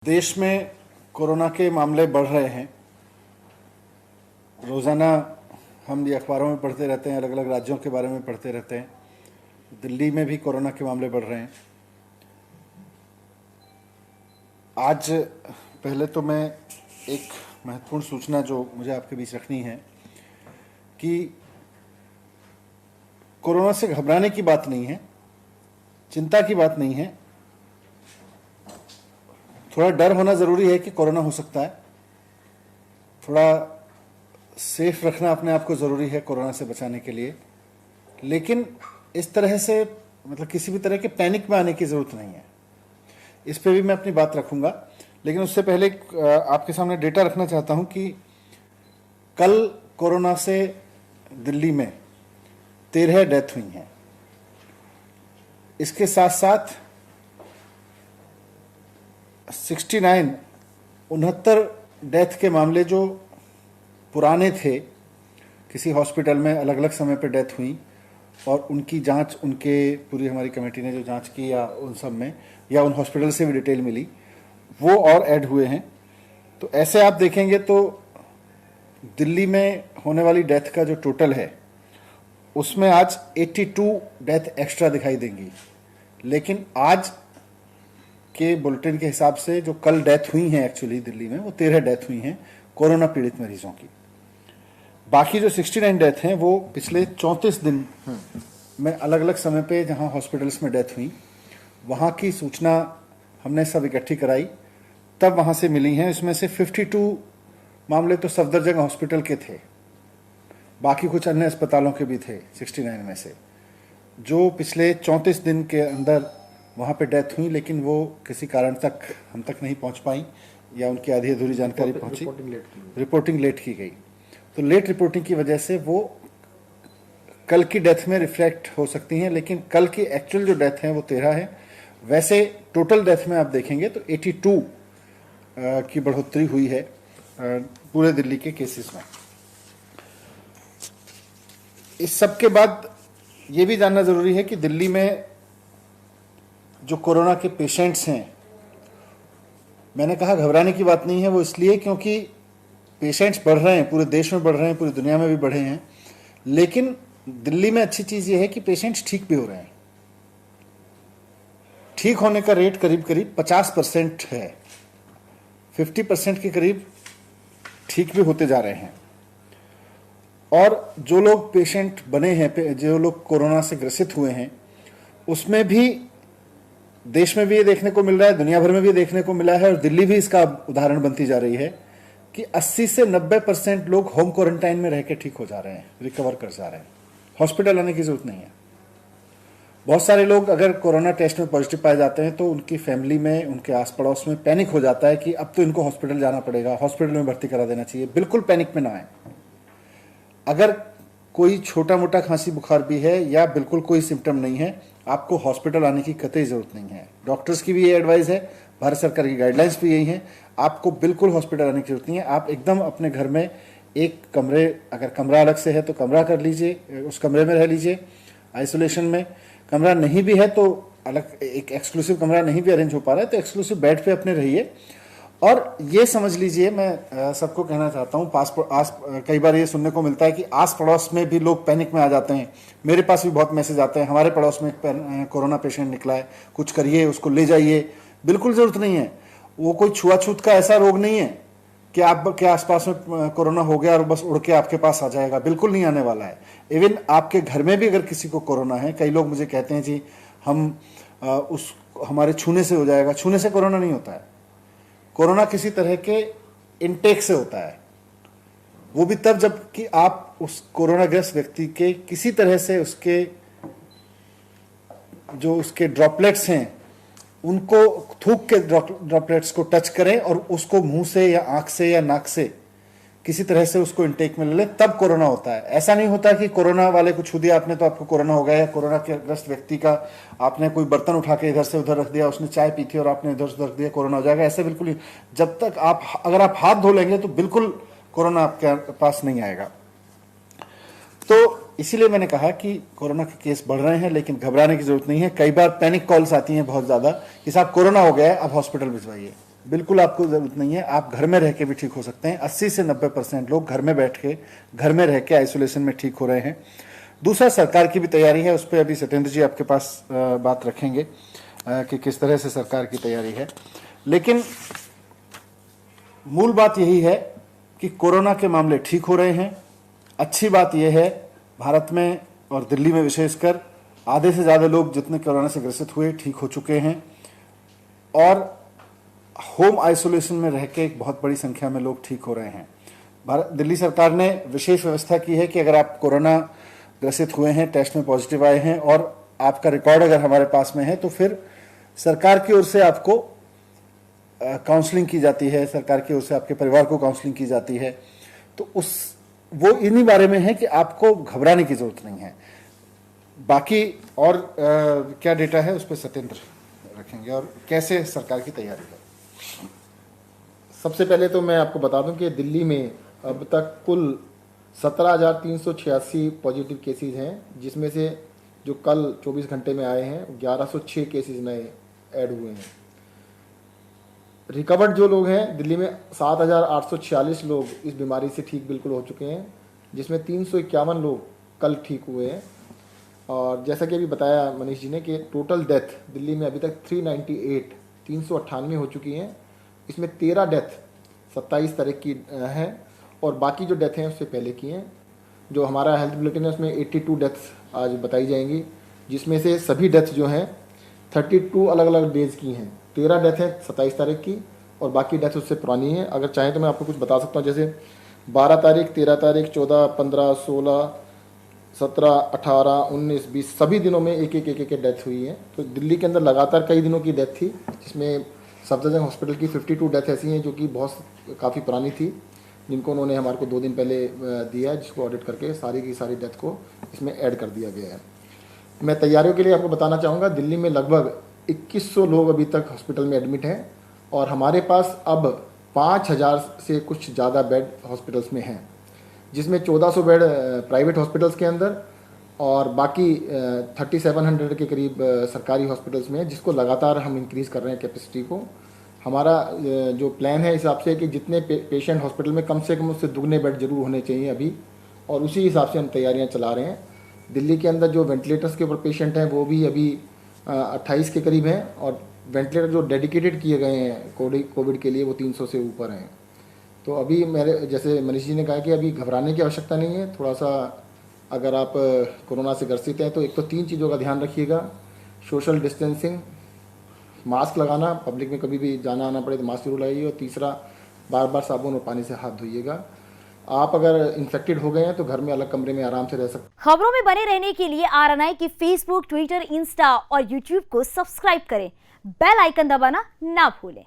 देश में कोरोना के मामले बढ़ रहे हैं। रोज़ाना हम ये अखबारों में पढ़ते रहते हैं, अलग अलग राज्यों के बारे में पढ़ते रहते हैं। दिल्ली में भी कोरोना के मामले बढ़ रहे हैं। आज पहले तो मैं एक महत्वपूर्ण सूचना जो मुझे आपके बीच रखनी है कि कोरोना से घबराने की बात नहीं है, चिंता की बात नहीं है। थोड़ा डर होना ज़रूरी है कि कोरोना हो सकता है, थोड़ा सेफ रखना अपने आप को ज़रूरी है कोरोना से बचाने के लिए, लेकिन इस तरह से मतलब किसी भी तरह के पैनिक में आने की ज़रूरत नहीं है। इस पे भी मैं अपनी बात रखूँगा, लेकिन उससे पहले आपके सामने डेटा रखना चाहता हूँ कि कल कोरोना से दिल्ली में 13 डेथ हुई हैं। इसके साथ साथ 69 डेथ के मामले जो पुराने थे, किसी हॉस्पिटल में अलग अलग समय पर डेथ हुई और उनकी जांच, उनके पूरी हमारी कमेटी ने जो जांच की या उन सब में या उन हॉस्पिटल से भी डिटेल मिली, वो और ऐड हुए हैं। तो ऐसे आप देखेंगे तो दिल्ली में होने वाली डेथ का जो टोटल है उसमें आज 82 डेथ एक्स्ट्रा दिखाई देंगी, लेकिन आज के बुलेटिन के हिसाब से जो कल डेथ हुई हैं एक्चुअली दिल्ली में, वो 13 डेथ हुई हैं कोरोना पीड़ित मरीजों की। बाकी जो 69 डेथ हैं वो पिछले 34 दिन में अलग अलग समय पे जहां हॉस्पिटल्स में डेथ हुई वहां की सूचना हमने सब इकट्ठी कराई, तब वहां से मिली हैं। इसमें से 52 मामले तो सफदरजंग हॉस्पिटल के थे, बाकी कुछ अन्य अस्पतालों के भी थे 69 में से, जो पिछले 34 दिन के अंदर वहाँ पे डेथ हुई, लेकिन वो किसी कारण तक हम तक नहीं पहुँच पाई या उनकी आधी अधूरी जानकारी पहुँची, रिपोर्टिंग लेट की गई। तो लेट रिपोर्टिंग की वजह से वो कल की डेथ में रिफ्लेक्ट हो सकती हैं, लेकिन कल की एक्चुअल जो डेथ है वो 13 है। वैसे टोटल डेथ में आप देखेंगे तो 82 की बढ़ोतरी हुई है पूरे दिल्ली के केसेस में। इस सब के बाद ये भी जानना ज़रूरी है कि दिल्ली में जो कोरोना के पेशेंट्स हैं, मैंने कहा घबराने की बात नहीं है, वो इसलिए क्योंकि पेशेंट्स बढ़ रहे हैं, पूरे देश में बढ़ रहे हैं, पूरी दुनिया में भी बढ़े हैं, लेकिन दिल्ली में अच्छी चीज़ ये है कि पेशेंट्स ठीक भी हो रहे हैं। ठीक होने का रेट करीब करीब 50% है, 50% के करीब ठीक भी होते जा रहे हैं। और जो लोग पेशेंट बने हैं, जो लोग कोरोना से ग्रसित हुए हैं, उसमें भी देश में भी ये देखने को मिल रहा है, दुनिया भर में भी देखने को मिला है, और दिल्ली भी इसका उदाहरण बनती जा रही है कि 80 से 90% लोग होम क्वारंटाइन में रह के ठीक हो जा रहे हैं, रिकवर कर जा रहे हैं, हॉस्पिटल आने की जरूरत नहीं है। बहुत सारे लोग अगर कोरोना टेस्ट में पॉजिटिव पाए जाते हैं तो उनकी फैमिली में, उनके आस पड़ोस में पैनिक हो जाता है कि अब तो इनको हॉस्पिटल जाना पड़ेगा, हॉस्पिटल में भर्ती करा देना चाहिए। बिल्कुल पैनिक में ना आए। अगर कोई छोटा मोटा खांसी बुखार भी है या बिल्कुल कोई सिम्टम नहीं है, आपको हॉस्पिटल आने की कतई ज़रूरत नहीं है। डॉक्टर्स की भी ये एडवाइस है, भारत सरकार की गाइडलाइंस भी यही है, आपको बिल्कुल हॉस्पिटल आने की जरूरत नहीं है। आप एकदम अपने घर में एक कमरे, अगर कमरा अलग से है तो कमरा कर लीजिए, उस कमरे में रह लीजिए आइसोलेशन में। कमरा नहीं भी है तो अलग एक एक्सक्लूसिव कमरा नहीं भी अरेंज हो पा रहा है तो एक्सक्लूसिव बेड पे अपने रहिए। और ये समझ लीजिए, मैं सबको कहना चाहता हूँ, कई बार ये सुनने को मिलता है कि आस पड़ोस में भी लोग पैनिक में आ जाते हैं। मेरे पास भी बहुत मैसेज आते हैं, हमारे पड़ोस में कोरोना पेशेंट निकला है, कुछ करिए, उसको ले जाइए। बिल्कुल ज़रूरत नहीं है। वो कोई छुआछूत का ऐसा रोग नहीं है कि आपके आसपास में कोरोना हो गया और बस उड़ के आपके पास आ जाएगा। बिल्कुल नहीं आने वाला है। इवन आपके घर में भी अगर किसी को कोरोना है, कई लोग मुझे कहते हैं जी हम हमारे छूने से हो जाएगा। छूने से कोरोना नहीं होता है। कोरोना किसी तरह के इनटेक से होता है, वो भी तब जब कि आप उस कोरोनाग्रस्त व्यक्ति के किसी तरह से उसके जो उसके ड्रॉपलेट्स हैं उनको, थूक के ड्रॉपलेट्स को टच करें और उसको मुंह से या आंख से या नाक से किसी तरह से उसको इनटेक में ले लें, तब कोरोना होता है। ऐसा नहीं होता कि कोरोना वाले को छू दिया आपने तो आपको कोरोना हो गया, या कोरोना के ग्रस्त व्यक्ति का आपने कोई बर्तन उठा के इधर से उधर रख दिया, उसने चाय पी थी और आपने इधर से रख दिया, कोरोना हो जाएगा। ऐसे बिल्कुल नहीं। जब तक अगर आप हाथ धो लेंगे तो बिल्कुल कोरोना आपके पास नहीं आएगा। तो इसीलिए मैंने कहा कि कोरोना के केस बढ़ रहे हैं, लेकिन घबराने की जरूरत नहीं है। कई बार पैनिक कॉल्स आती हैं बहुत ज़्यादा कि साहब कोरोना हो गया है, अब हॉस्पिटल भिजवाइए। बिल्कुल आपको जरूरत नहीं है, आप घर में रह के भी ठीक हो सकते हैं। 80 से 90% लोग घर में बैठ के, घर में रह के आइसोलेशन में ठीक हो रहे हैं। दूसरा, सरकार की भी तैयारी है, उस पर अभी सत्येंद्र जी आपके पास बात रखेंगे कि किस तरह से सरकार की तैयारी है। लेकिन मूल बात यही है कि कोरोना के मामले ठीक हो रहे हैं। अच्छी बात यह है, भारत में और दिल्ली में विशेषकर आधे से ज़्यादा लोग जितने कोरोना से ग्रसित हुए ठीक हो चुके हैं, और होम आइसोलेशन में रह के एक बहुत बड़ी संख्या में लोग ठीक हो रहे हैं। दिल्ली सरकार ने विशेष व्यवस्था की है कि अगर आप कोरोना ग्रसित हुए हैं, टेस्ट में पॉजिटिव आए हैं और आपका रिकॉर्ड अगर हमारे पास में है, तो फिर सरकार की ओर से आपको काउंसलिंग की जाती है, सरकार की ओर से आपके परिवार को काउंसलिंग की जाती है। तो वो इन्हीं बारे में है कि आपको घबराने की जरूरत नहीं है। बाकी और क्या डेटा है उस पर सत्येंद्र रखेंगे, और कैसे सरकार की तैयारी है। सबसे पहले तो मैं आपको बता दूं कि दिल्ली में अब तक कुल 17,386 पॉजिटिव केसेस हैं, जिसमें से जो कल 24 घंटे में आए हैं 1106 केसेस नए ऐड हुए हैं। रिकवर्ड जो लोग हैं दिल्ली में 7,846 लोग इस बीमारी से ठीक बिल्कुल हो चुके हैं, जिसमें 351 लोग कल ठीक हुए हैं। और जैसा कि अभी बताया मनीष जी ने कि टोटल डेथ दिल्ली में अभी तक 398 हो चुकी हैं। इसमें 13 डेथ 27 तारीख की हैं, और बाकी जो डेथ हैं उससे पहले की हैं। जो हमारा हेल्थ बुलेटिन है उसमें 82 डेथ्स आज बताई जाएंगी, जिसमें से सभी डेथ जो हैं 32 अलग अलग डेज की हैं। 13 डेथ हैं 27 तारीख की, और बाकी डेथ उससे पुरानी है। अगर चाहें तो मैं आपको कुछ बता सकता हूँ, जैसे 12 तारीख, 13 तारीख, 14, 15, 16, 17, 18, 19, 20 सभी दिनों में एक डेथ हुई है। तो दिल्ली के अंदर लगातार कई दिनों की डेथ थी, जिसमें सफदरजंग हॉस्पिटल की 52 डेथ ऐसी हैं जो कि काफ़ी पुरानी थी, जिनको उन्होंने हमारे को 2 दिन पहले दिया है, जिसको ऑडिट करके सारी की सारी डेथ को इसमें ऐड कर दिया गया है। मैं तैयारियों के लिए आपको बताना चाहूँगा, दिल्ली में लगभग 2100 लोग अभी तक हॉस्पिटल में एडमिट हैं, और हमारे पास अब 5000 से कुछ ज़्यादा बेड हॉस्पिटल्स में हैं, जिसमें 1400 बेड प्राइवेट हॉस्पिटल्स के अंदर और बाकी 3700 के करीब सरकारी हॉस्पिटल्स में है, जिसको लगातार हम इंक्रीज़ कर रहे हैं कैपेसिटी को। हमारा जो प्लान है इस हिसाब से कि जितने पेशेंट हॉस्पिटल में कम से कम उससे दुगने बेड जरूर होने चाहिए अभी, और उसी हिसाब से हम तैयारियां चला रहे हैं। दिल्ली के अंदर जो वेंटिलेटर्स के ऊपर पेशेंट हैं वो भी अभी 28 के करीब हैं, और वेंटिलेटर जो डेडिकेटेड किए गए हैं कोविड के लिए वो 300 से ऊपर हैं। तो अभी मेरे जैसे मनीष जी ने कहा कि अभी घबराने की आवश्यकता नहीं है। थोड़ा सा अगर आप कोरोना से ग्रसित हैं तो एक तो 3 चीज़ों का ध्यान रखिएगा: सोशल डिस्टेंसिंग, मास्क लगाना, पब्लिक में कभी भी जाना आना पड़े तो मास्क जरूर लगाइए, और तीसरा बार बार साबुन और पानी से हाथ धोइएगा। आप अगर इन्फेक्टेड हो गए हैं तो घर में अलग कमरे में आराम से रह सकते हैं। खबरों में बने रहने के लिए RNI की फेसबुक, ट्विटर, इंस्टा और यूट्यूब को सब्सक्राइब करें। बेल आइकन दबाना ना भूलें।